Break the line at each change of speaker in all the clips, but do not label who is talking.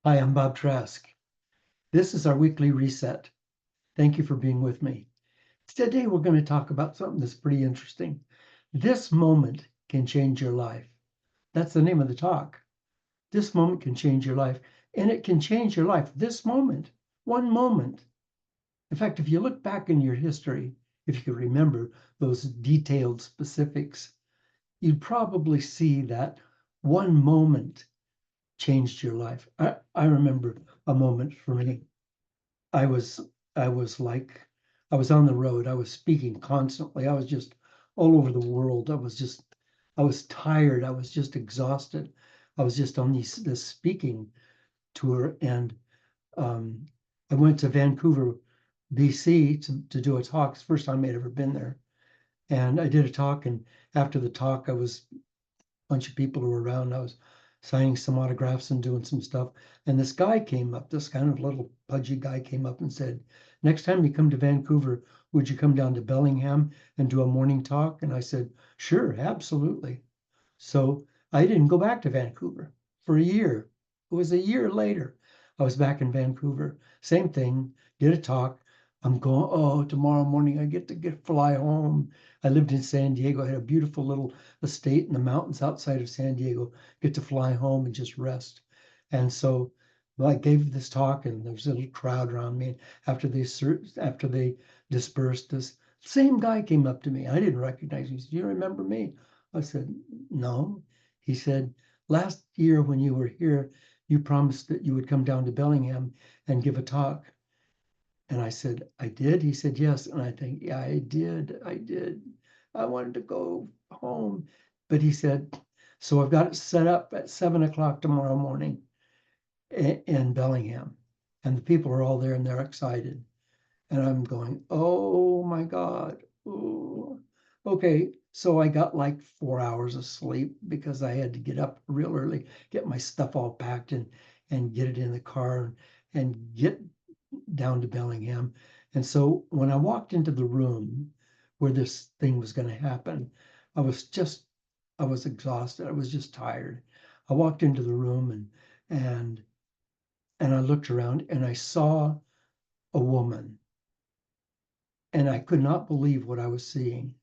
Hi, I'm Bob Trask. This is our weekly reset. Thank you for being with me. Today, we're going to talk about something that's pretty interesting. This moment can change your life. That's the name of the talk. This moment can change your life, and it can change your life. This moment, one moment. In fact, if you look back in your history, if you could remember those detailed specifics, you'd probably see that one moment changed your life. I remember a moment for me. I was I was like I was on the road. I was speaking constantly. I was just all over the world. I was tired. I was just exhausted. I was just on this speaking tour, and um, I went to Vancouver, BC to do a talk. It's the first time I'd ever been there. And I did a talk, and after the talk, I was bunch of people who were around. I was signing some autographs and doing some stuff. And this guy came up, this kind of little pudgy guy came up and said, next time you come to Vancouver, would you come down to Bellingham and do a morning talk? And I said, sure, absolutely. So I didn't go back to Vancouver for a year. It was a year later. I was back in Vancouver. Same thing, did a talk. I'm going, oh, tomorrow morning I get fly home. I lived in San Diego. I had a beautiful little estate in the mountains outside of San Diego. Get to fly home and just rest. And so well, I gave this talk, and there was a little crowd around me. After they dispersed, this same guy came up to me. I didn't recognize him. He said, "Do you remember me?" I said, "No." He said, "Last year when you were here, you promised that you would come down to Bellingham and give a talk." And I said, "I did?" He said, "Yes." And I think, "Yeah, I did. I did. I wanted to go home." But he said, "So I've got it set up at 7 o'clock tomorrow morning in Bellingham." And the people are all there and they're excited. And I'm going, oh my God. Ooh. Okay. So I got like 4 hours of sleep because I had to get up real early, get my stuff all packed and get it in the car and get down to Bellingham. And so when I walked into the room where this thing was going to happen, I was just, I was exhausted. I was just tired. I walked into the room and and I looked around and I saw a woman, and I could not believe what I was seeing.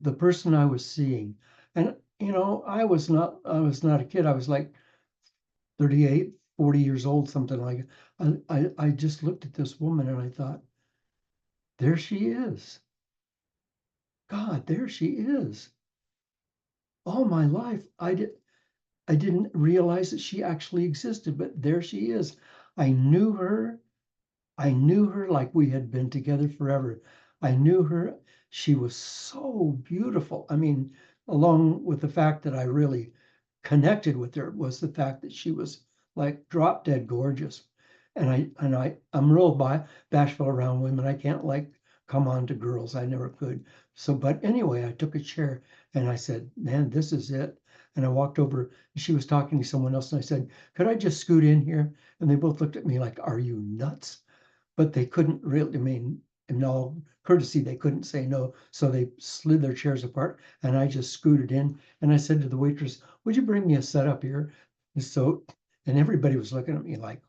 The person I was seeing, and I was not a kid. I was like 38, 40 years old, something like it. I just looked at this woman and I thought, there she is. God, there she is. All my life, I didn't realize that she actually existed, but there she is. I knew her. I knew her like we had been together forever. I knew her. She was so beautiful. I mean, along with the fact that I really connected with her was the fact that she was like drop dead gorgeous. I'm real bashful around women. I can't like come on to girls. I never could. So, but anyway, I took a chair and I said, "Man, this is it." And I walked over. She was talking to someone else, and I said, "Could I just scoot in here?" And they both looked at me like, "Are you nuts?" But they couldn't really, I mean, in all courtesy, they couldn't say no. So they slid their chairs apart and I just scooted in. And I said to the waitress, "Would you bring me a setup here?" And so, and everybody was looking at me like,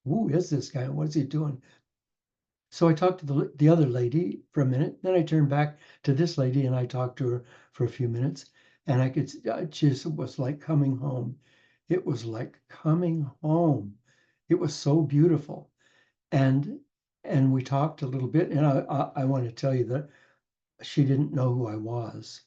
who is this guy? What's he doing? So I talked to the other lady for a minute. Then I turned back to this lady and I talked to her for a few minutes. And I just was like coming home. It was like coming home. It was so beautiful. And and we talked a little bit, and I want to tell you that she didn't know who I was.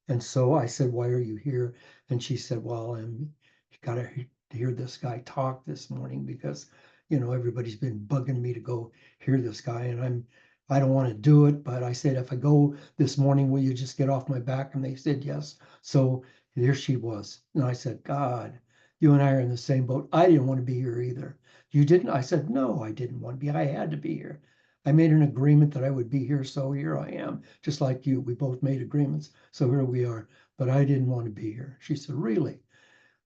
And so I said, "Why are you here?" And she said, "Well, I'm got to hear this guy talk this morning because, everybody's been bugging me to go hear this guy, and I don't want to do it, but I said, if I go this morning, will you just get off my back?" And they said yes. So there she was. And I said, "God, you and I are in the same boat. I didn't want to be here either." "You didn't?" I said, "No, I didn't want to be. I had to be here. I made an agreement that I would be here, so here I am, just like you. We both made agreements, so here we are. But I didn't want to be here." She said, "Really?"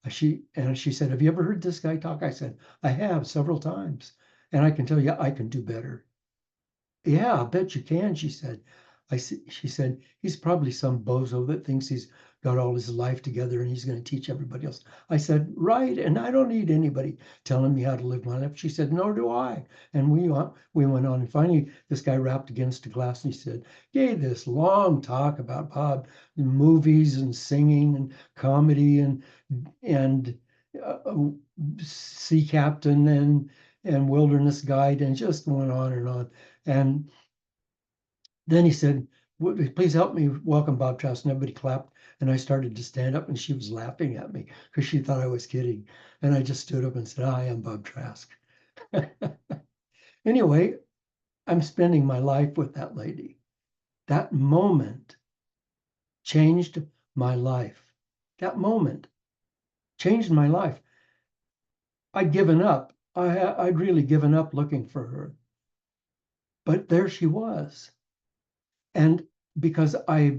She said, "Have you ever heard this guy talk?" I said, "I have several times, and I can tell you I can do better." "Yeah, I bet you can," she said. She said, "He's probably some bozo that thinks he's got all his life together and he's going to teach everybody else. I said, right, and I don't need anybody telling me how to live my life. She said, nor do I. And we went on, and finally this guy rapped against the glass and he said, gave this long talk about Bob, movies and singing and comedy and uh, sea captain and wilderness guide, and just went on and on. And then he said, please help me welcome Bob Trask. And everybody clapped. And I started to stand up and she was laughing at me because she thought I was kidding. And I just stood up and said, I am Bob Trask. Anyway, I'm spending my life with that lady. That moment changed my life. That moment changed my life. I'd given up. I'd really given up looking for her. But there she was. And because I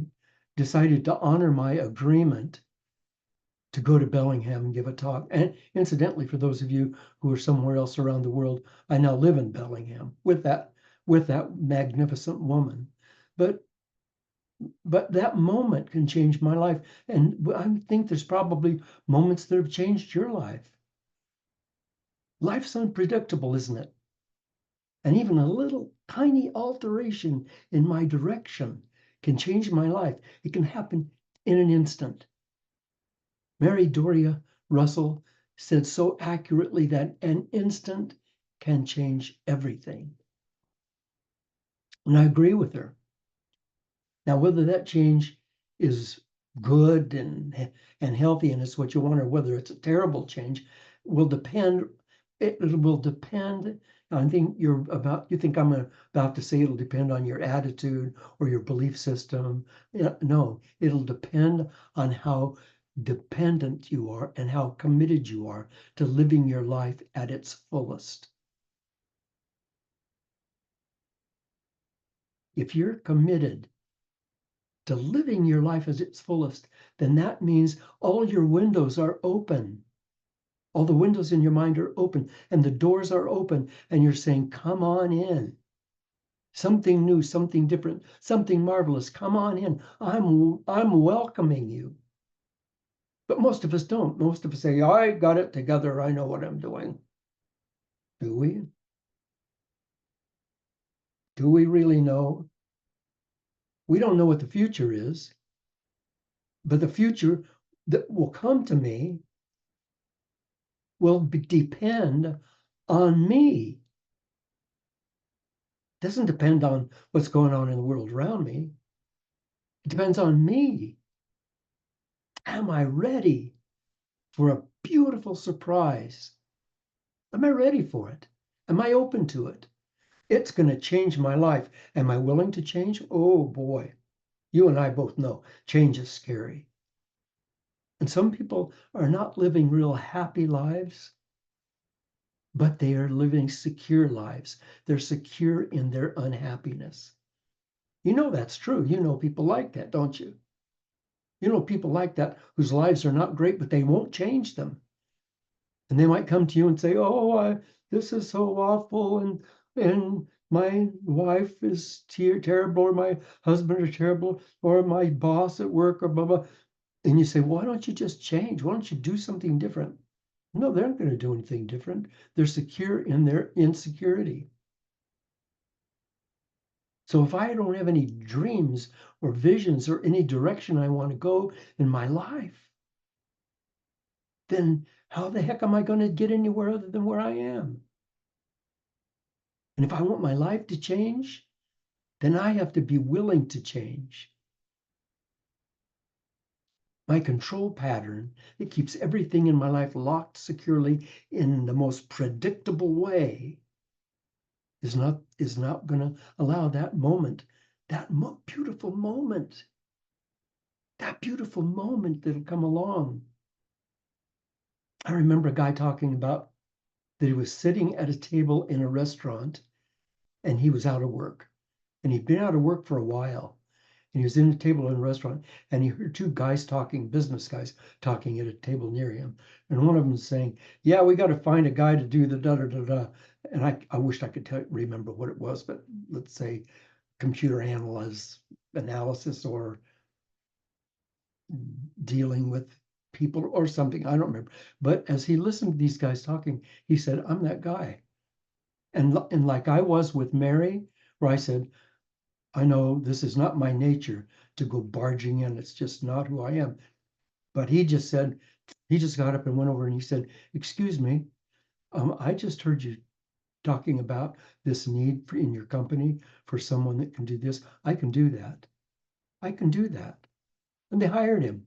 decided to honor my agreement to go to Bellingham and give a talk. And incidentally, for those of you who are somewhere else around the world, I now live in Bellingham with that magnificent woman. But that moment can change my life. And I think there's probably moments that have changed your life. Life's unpredictable, isn't it? And even a little tiny alteration in my direction can change my life. It can happen in an instant. Mary Doria Russell said so accurately that an instant can change everything. And I agree with her. Now, whether that change is good and healthy and it's what you want, or whether it's a terrible change, will depend. It will depend. I think you think I'm about to say it'll depend on your attitude or your belief system. No, it'll depend on how dependent you are and how committed you are to living your life at its fullest. If you're committed to living your life at its fullest, then that means all your windows are open. All the windows in your mind are open and the doors are open, and you're saying, come on in. Something new, something different, something marvelous. Come on in. I'm welcoming you. But most of us don't. Most of us say, I got it together. I know what I'm doing. Do we? Do we really know? We don't know what the future is, but the future that will come to me will depend on me. It doesn't depend on what's going on in the world around me. It depends on me. Am I ready for a beautiful surprise? Am I ready for it? Am I open to it? It's going to change my life. Am I willing to change? Oh boy, you and I both know change is scary. And some people are not living real happy lives, but they are living secure lives. They're secure in their unhappiness. You know that's true. You know people like that, don't you? You know people like that whose lives are not great, but they won't change them. And they might come to you and say, "Oh, this is so awful, and my wife is terrible, or my husband is terrible, or my boss at work, or blah blah." And you say, "Why don't you just change? Why don't you do something different?" No, they're not going to do anything different. They're secure in their insecurity. So if I don't have any dreams or visions or any direction I want to go in my life, then how the heck am I going to get anywhere other than where I am? And if I want my life to change, then I have to be willing to change. My control pattern that keeps everything in my life locked securely in the most predictable way is not going to allow that moment, beautiful moment, that beautiful moment that'll come along. I remember a guy talking about that he was sitting at a table in a restaurant and he was out of work. And he'd been out of work for a while. And he was in a table in a restaurant and he heard two guys talking, business guys talking at a table near him. And one of them was saying, yeah, we got to find a guy to do the da da da da. And I wished I could remember what it was, but let's say computer analysis or dealing with people or something. I don't remember. But as he listened to these guys talking, he said, I'm that guy. And like I was with Mary, where I said, I know this is not my nature to go barging in. It's just not who I am. But he just said, he just got up and went over and he said, excuse me, I just heard you talking about this need in your company for someone that can do this. I can do that. I can do that. And they hired him.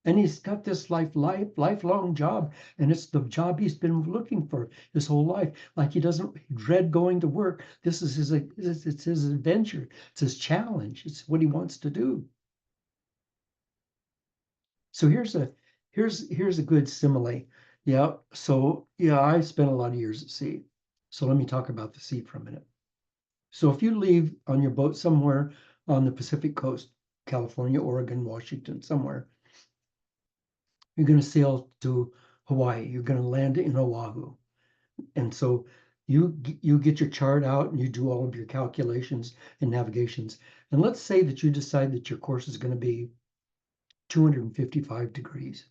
And he's got this lifelong job, and it's the job he's been looking for his whole life. Like he doesn't dread going to work. This is it's his adventure. It's his challenge. It's what he wants to do. So here's a good simile. Yeah. So yeah, I spent a lot of years at sea. So let me talk about the sea for a minute. So if you leave on your boat somewhere on the Pacific coast, California, Oregon, Washington, somewhere, you're going to sail to Hawaii. You're going to land in Oahu. And so you get your chart out and you do all of your calculations and navigations. And let's say that you decide that your course is going to be 255 degrees.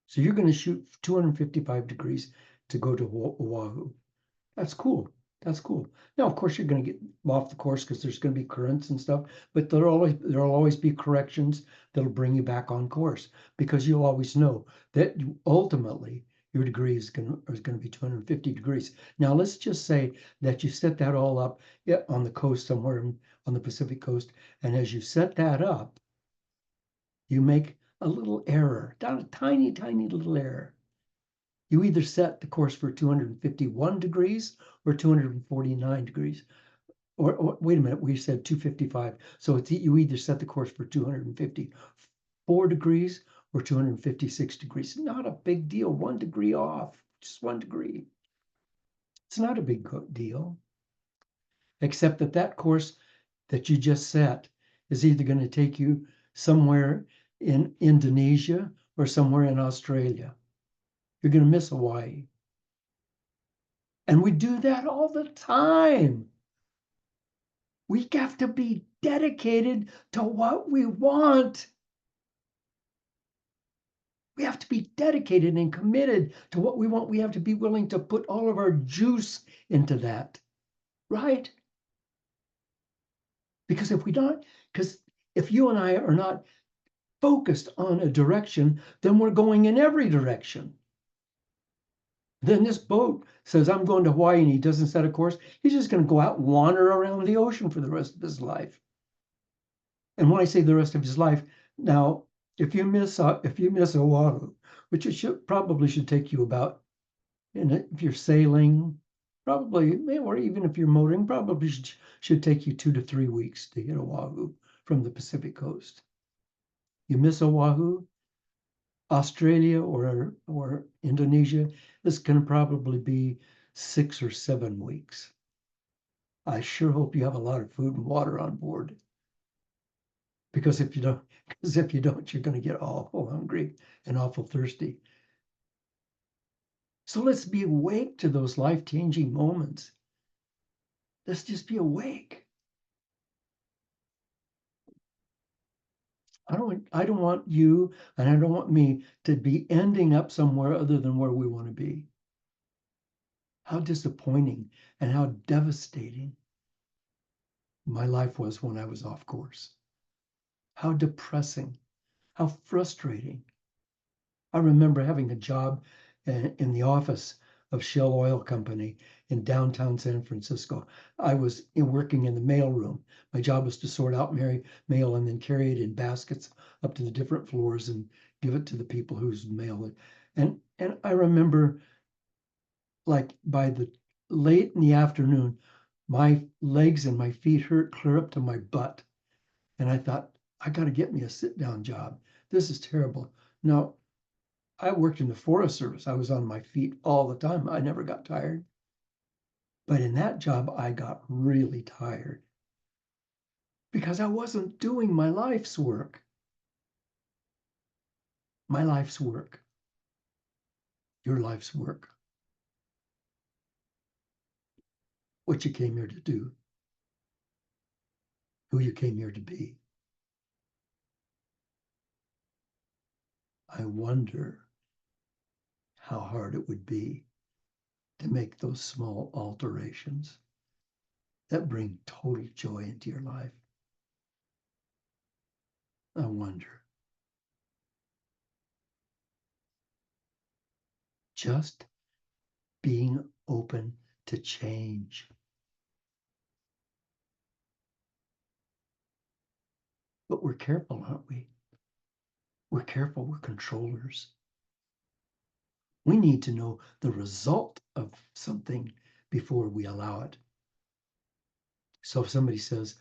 So you're going to shoot 255 degrees to go to Oahu. That's cool. That's cool. Now, of course, you're going to get off the course because there's going to be currents and stuff, but there'll always be corrections that'll bring you back on course because you'll always know that ultimately your degree is going to be 250 degrees. Now, let's just say that you set that all up on the coast somewhere on the Pacific coast, and as you set that up, you make a little error, down a tiny, tiny little error. You either set the course for 251 degrees or 249 degrees. Or wait a minute, we said 255. So you either set the course for 254 degrees or 256 degrees. Not a big deal. 1 degree off, just 1 degree. It's not a big deal, except that course that you just set is either going to take you somewhere in Indonesia or somewhere in Australia. You're going to miss Hawaii. And we do that all the time. We have to be dedicated to what we want. We have to be dedicated and committed to what we want. We have to be willing to put all of our juice into that, right? Because if you and I are not focused on a direction, then we're going in every direction. Then this boat says, I'm going to Hawaii, and he doesn't set a course. He's just going to go out and wander around the ocean for the rest of his life. And when I say the rest of his life, now, if you miss Oahu, which probably should take you about, and if you're sailing, probably, or even if you're motoring, probably should take you 2 to 3 weeks to hit Oahu from the Pacific coast. You miss Oahu, Australia or Indonesia, this can probably be 6 or 7 weeks. I sure hope you have a lot of food and water on board. Because if you don't, you're going to get awful hungry and awful thirsty. So let's be awake to those life-changing moments. Let's just be awake. I don't want you and I don't want me to be ending up somewhere other than where we want to be. How disappointing and how devastating my life was when I was off course. How depressing, how frustrating. I remember having a job in the office of Shell Oil Company in downtown San Francisco. I was working in the mail room. My job was to sort out mail and then carry it in baskets up to the different floors and give it to the people whose mail it. And I remember, like, by the late in the afternoon, my legs and my feet hurt clear up to my butt. And I thought, I got to get me a sit down job. This is terrible. Now, I worked in the Forest Service. I was on my feet all the time. I never got tired. But in that job, I got really tired because I wasn't doing my life's work. My life's work. Your life's work. What you came here to do. Who you came here to be. I wonder how hard it would be to make those small alterations that bring total joy into your life. I wonder. Just being open to change. But we're careful, aren't we? We're careful, we're controllers. We need to know the result of something before we allow it. So if somebody says,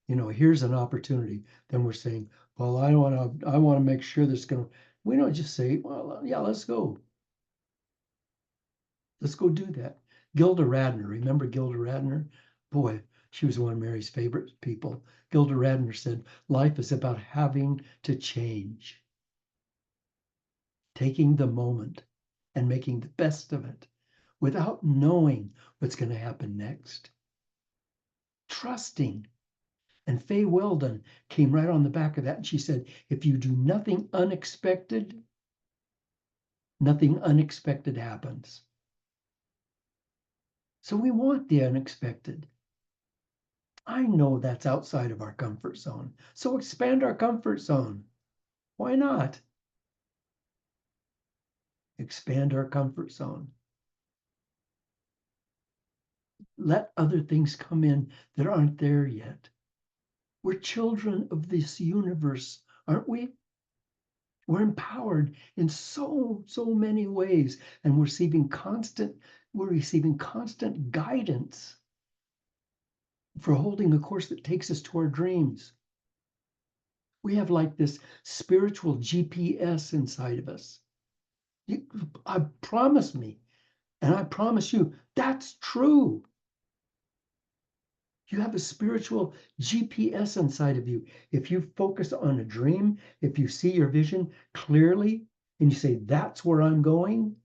here's an opportunity, then we're saying, well, I want to make sure this going to, we don't just say, well, yeah, let's go. Let's go do that. Gilda Radner, remember Gilda Radner? Boy, she was one of Mary's favorite people. Gilda Radner said, life is about having to change, taking the moment and making the best of it without knowing what's going to happen next. Trusting. And Faye Weldon came right on the back of that. And she said, if you do nothing unexpected happens. So we want the unexpected. I know that's outside of our comfort zone. So expand our comfort zone. Why not? Expand our comfort zone. Let other things come in that aren't there yet. We're children of this universe, aren't we? We're empowered in so many ways, and we're receiving constant guidance for holding a course that takes us to our dreams. We have like this spiritual GPS inside of us. I promise me, and I promise you, that's true. You have a spiritual GPS inside of you. If you focus on a dream, if you see your vision clearly, and you say, that's where I'm going,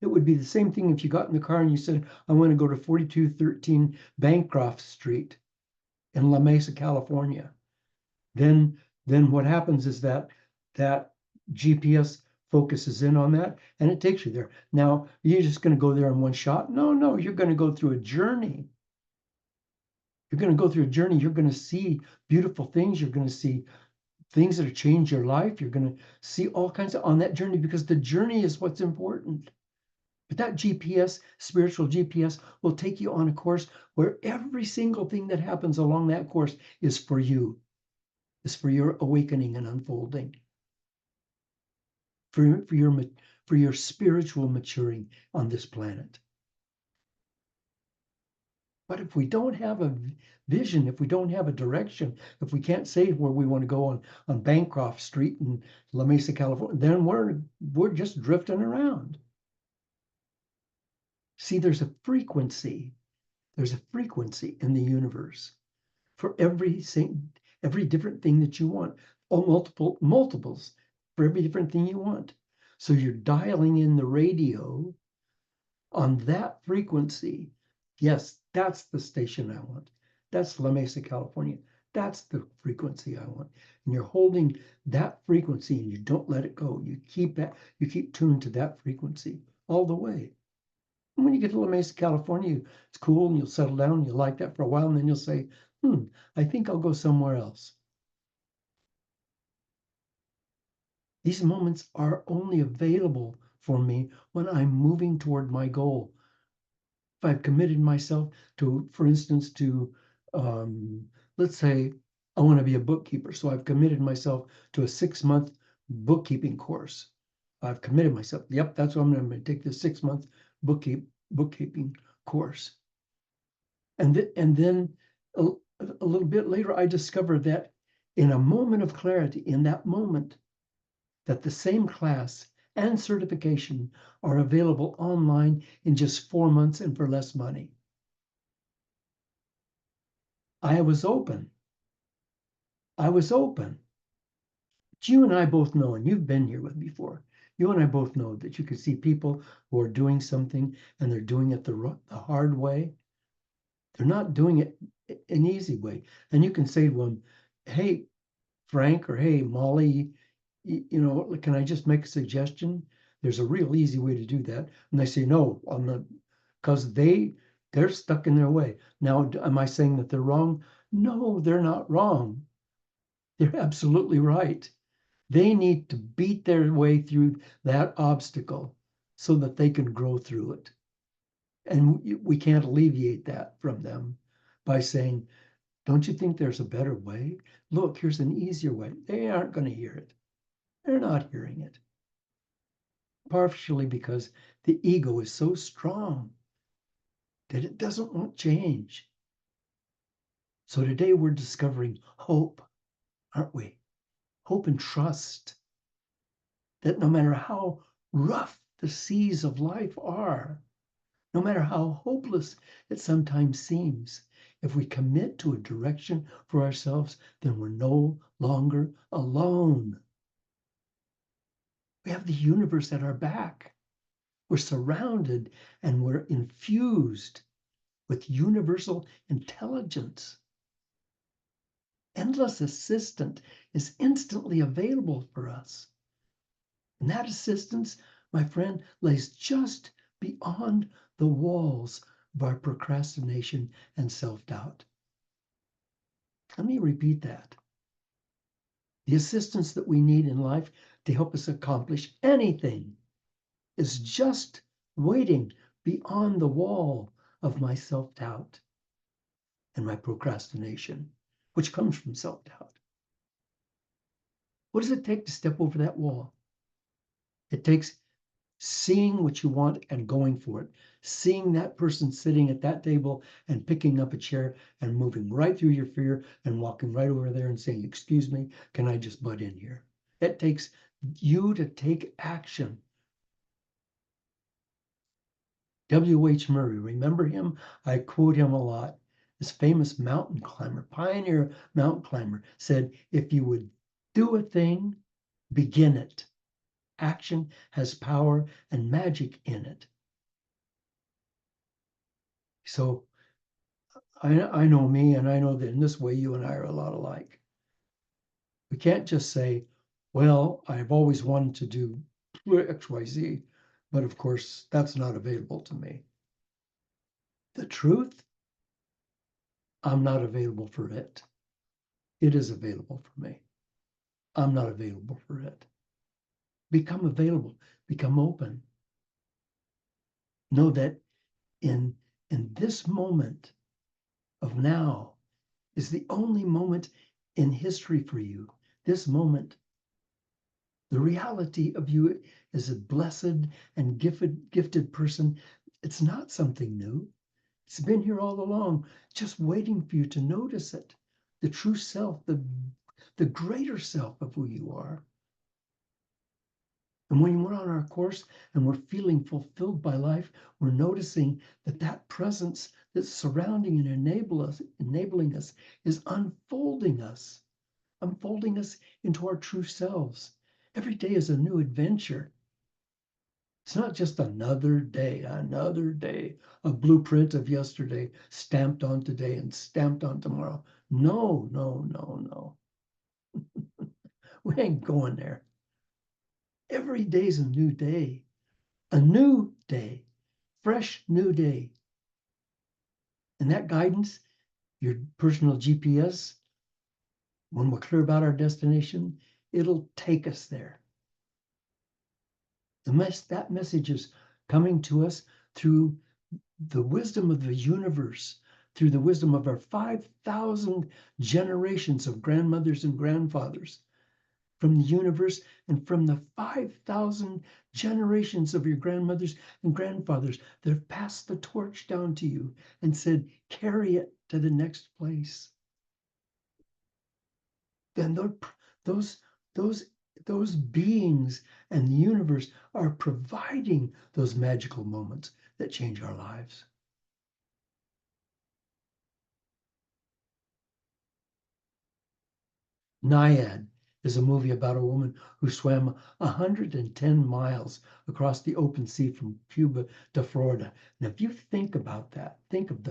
it would be the same thing if you got in the car and you said, I want to go to 4213 Bancroft Street in La Mesa, California. Then what happens is that GPS focuses in on that and it takes you there. Now, you're just going to go there in one shot? No, you're going to go through a journey. You're going to go through a journey. You're going to see beautiful things. You're going to see things that have changed your life. You're going to see all kinds of on that journey because the journey is what's important. But that GPS, spiritual GPS, will take you on a course where every single thing that happens along that course is for you, is for your awakening and unfolding, for your spiritual maturing on this planet. But if we don't have a vision, if we don't have a direction, if we can't say where we want to go on Bancroft Street in La Mesa, California, then we're just drifting around. See, there's a frequency in the universe for every different thing that you want, or multiples for every different thing you want. So you're dialing in the radio on that frequency. Yes, that's the station I want. That's La Mesa, California. That's the frequency I want. And you're holding that frequency and you don't let it go. You keep tuned to that frequency all the way. And when you get to La Mesa, California, it's cool and you'll settle down and you'll like that for a while. And then you'll say, I think I'll go somewhere else. These moments are only available for me when I'm moving toward my goal. If I've committed myself to, for instance, let's say I want to be a bookkeeper. So I've committed myself to a 6-month bookkeeping course. I've committed myself. Yep, that's what I'm going to take this 6-month bookkeeping course. And then a little bit later, I discovered that in a moment of clarity, in that moment, that the same class and certification are available online in just 4 months and for less money. I was open. But you and I both know, and you've been here with me before, you and I both know that you can see people who are doing something and they're doing it the hard way. They're not doing it an easy way. And you can say to them, hey, Frank, or hey, Molly, can I just make a suggestion? There's a real easy way to do that. And they say, no, I'm not, because they're stuck in their way. Now, am I saying that they're wrong? No, they're not wrong. They're absolutely right. They need to beat their way through that obstacle so that they can grow through it. And we can't alleviate that from them by saying, don't you think there's a better way? Look, here's an easier way. They aren't going to hear it. They're not hearing it. Partially because the ego is so strong that it doesn't want change. So today we're discovering hope, aren't we? Hope and trust that no matter how rough the seas of life are, no matter how hopeless it sometimes seems, if we commit to a direction for ourselves, then we're no longer alone. We have the universe at our back. We're surrounded and we're infused with universal intelligence. Endless assistance is instantly available for us. And that assistance, my friend, lays just beyond the walls of our procrastination and self-doubt. Let me repeat that. The assistance that we need in life to help us accomplish anything is just waiting beyond the wall of my self-doubt and my procrastination, which comes from self-doubt. What does it take to step over that wall? It takes seeing what you want and going for it, seeing that person sitting at that table and picking up a chair and moving right through your fear and walking right over there and saying, excuse me, can I just butt in here? It takes you to take action. W.H. Murray, remember him? I quote him a lot. This famous mountain climber, pioneer mountain climber, said, if you would do a thing, begin it. Action has power and magic in it. So I know me, and I know that in this way, you and I are a lot alike. We can't just say, well, I've always wanted to do XYZ, but of course, that's not available to me. The truth, I'm not available for it. It is available for me. I'm not available for it. Become available, become open. Know that in this moment of now is the only moment in history for you. This moment, the reality of you as a blessed and gifted person, it's not something new. It's been here all along, just waiting for you to notice it. The true self, the greater self of who you are. And when we're on our course and we're feeling fulfilled by life, we're noticing that that presence that's surrounding and enabling us is unfolding us into our true selves. Every day is a new adventure. It's not just another day, a blueprint of yesterday stamped on today and stamped on tomorrow. No, no, no, no. We ain't going there. Every day's a new day, fresh new day. And that guidance, your personal GPS, when we're clear about our destination, it'll take us there. That message is coming to us through the wisdom of the universe, through the wisdom of our 5,000 generations of grandmothers and grandfathers, from the universe and from the 5,000 generations of your grandmothers and grandfathers that have passed the torch down to you and said, carry it to the next place. Then those, those, those beings and the universe are providing those magical moments that change our lives. Naiad is a movie about a woman who swam 110 miles across the open sea from Cuba to Florida. Now, if you think about that, think of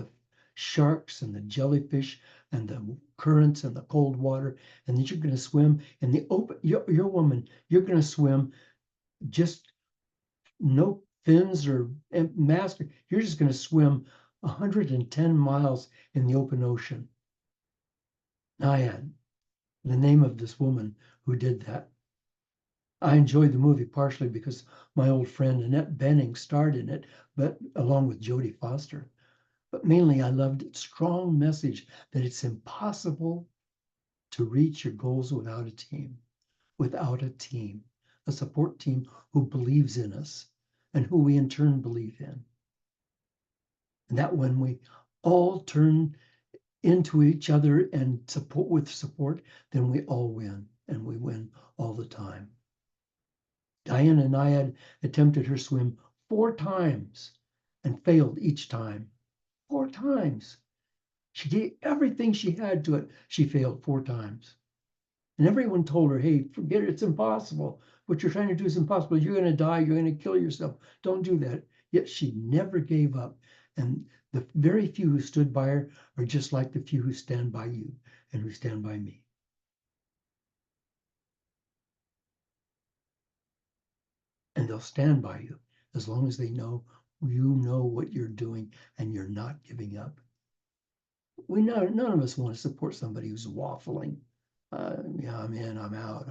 sharks and the jellyfish and the currents and the cold water, and then you're going to swim in the open. You're a woman. You're going to swim just no fins or mask. You're just going to swim 110 miles in the open ocean. Naiad, the name of this woman who did that. I enjoyed the movie partially because my old friend Annette Bening starred in it, but along with Jodie Foster. But mainly I loved its strong message that it's impossible to reach your goals without a team, a support team who believes in us and who we in turn believe in. And that when we all turn into each other and support, then we all win, and we win all the time. Diana Nyad attempted her swim 4 times and failed each time. 4 times. She gave everything she had to it. She failed 4 times. And everyone told her, hey, forget it, it's impossible. What you're trying to do is impossible. You're going to die. You're going to kill yourself. Don't do that. Yet she never gave up. And the very few who stood by her are just like the few who stand by you and who stand by me. And they'll stand by you as long as they know you know what you're doing and you're not giving up. None of us want to support somebody who's waffling. Yeah, I'm in, I'm out.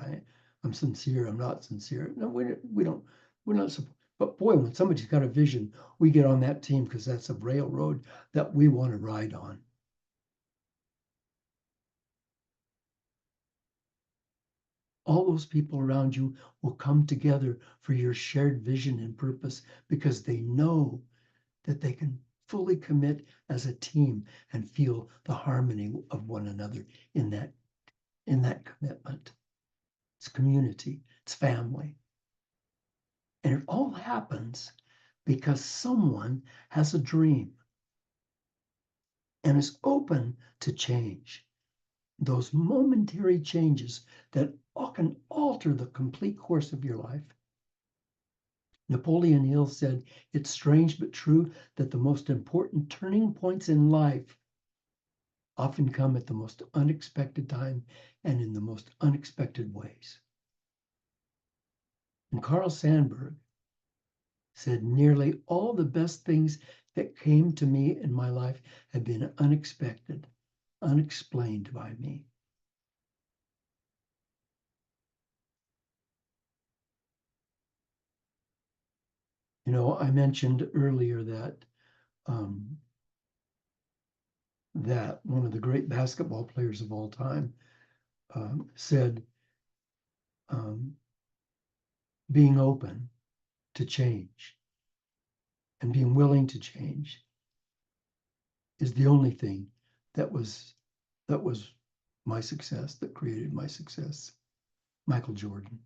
I'm sincere, I'm not sincere. No, we don't, we're not support. But boy, when somebody's got a vision, we get on that team because that's a railroad that we want to ride on. All those people around you will come together for your shared vision and purpose because they know that they can fully commit as a team and feel the harmony of one another in that commitment. It's community, it's family. And it all happens because someone has a dream and is open to change. Those momentary changes that can alter the complete course of your life. Napoleon Hill said, it's strange but true that the most important turning points in life often come at the most unexpected time and in the most unexpected ways. And Carl Sandburg said, nearly all the best things that came to me in my life have been unexpected, unexplained by me. You know, I mentioned earlier that one of the great basketball players of all time said, being open to change and being willing to change is the only thing that was my success, that created my success. Michael Jordan.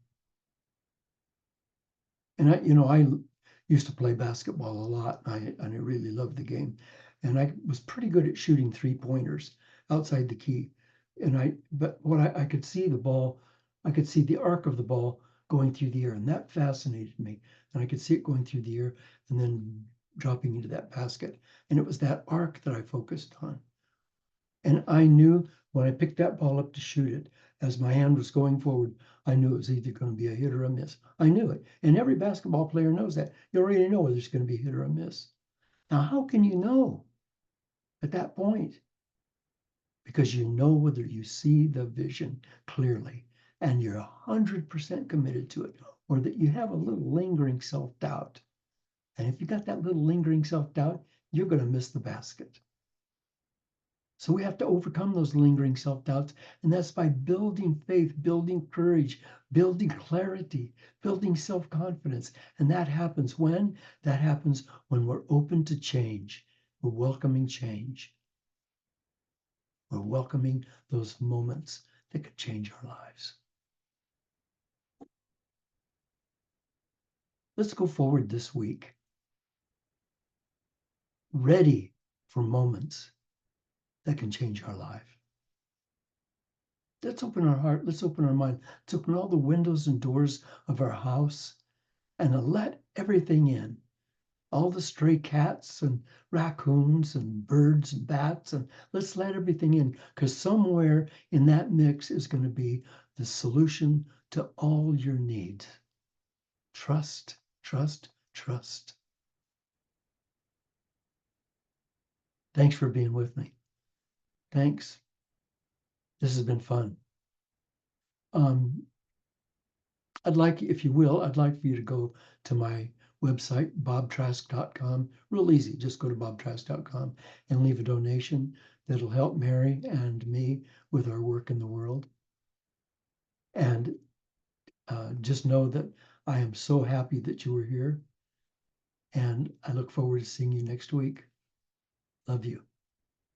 And I used to play basketball a lot, and I really loved the game. And I was pretty good at shooting 3-pointers outside the key. But I could see the ball, I could see the arc of the ball going through the air, and that fascinated me. And I could see it going through the air and then dropping into that basket. And it was that arc that I focused on. And I knew when I picked that ball up to shoot it, as my hand was going forward, I knew it was either going to be a hit or a miss. I knew it. And every basketball player knows that. You already know whether it's going to be a hit or a miss. Now, how can you know at that point? Because you know whether you see the vision clearly and you're 100% committed to it, or that you have a little lingering self-doubt. And if you got that little lingering self-doubt, you're going to miss the basket. So we have to overcome those lingering self-doubts, and that's by building faith, building courage, building clarity, building self-confidence. And that happens when? That happens when we're open to change. We're welcoming change. We're welcoming those moments that could change our lives. Let's go forward this week, ready for moments that can change our life. Let's open our heart. Let's open our mind. Let's open all the windows and doors of our house and let everything in. all the stray cats and raccoons and birds and bats, and let's let everything in, because somewhere in that mix is going to be the solution to all your needs. Trust, trust, trust. Thanks for being with me. Thanks. This has been fun. Um, I'd like, if you will, I'd like for you to go to my website, bobtrask.com. Real easy. Just go to bobtrask.com and leave a donation that'll help Mary and me with our work in the world. And just know that I am so happy that you were here. And I look forward to seeing you next week. Love you.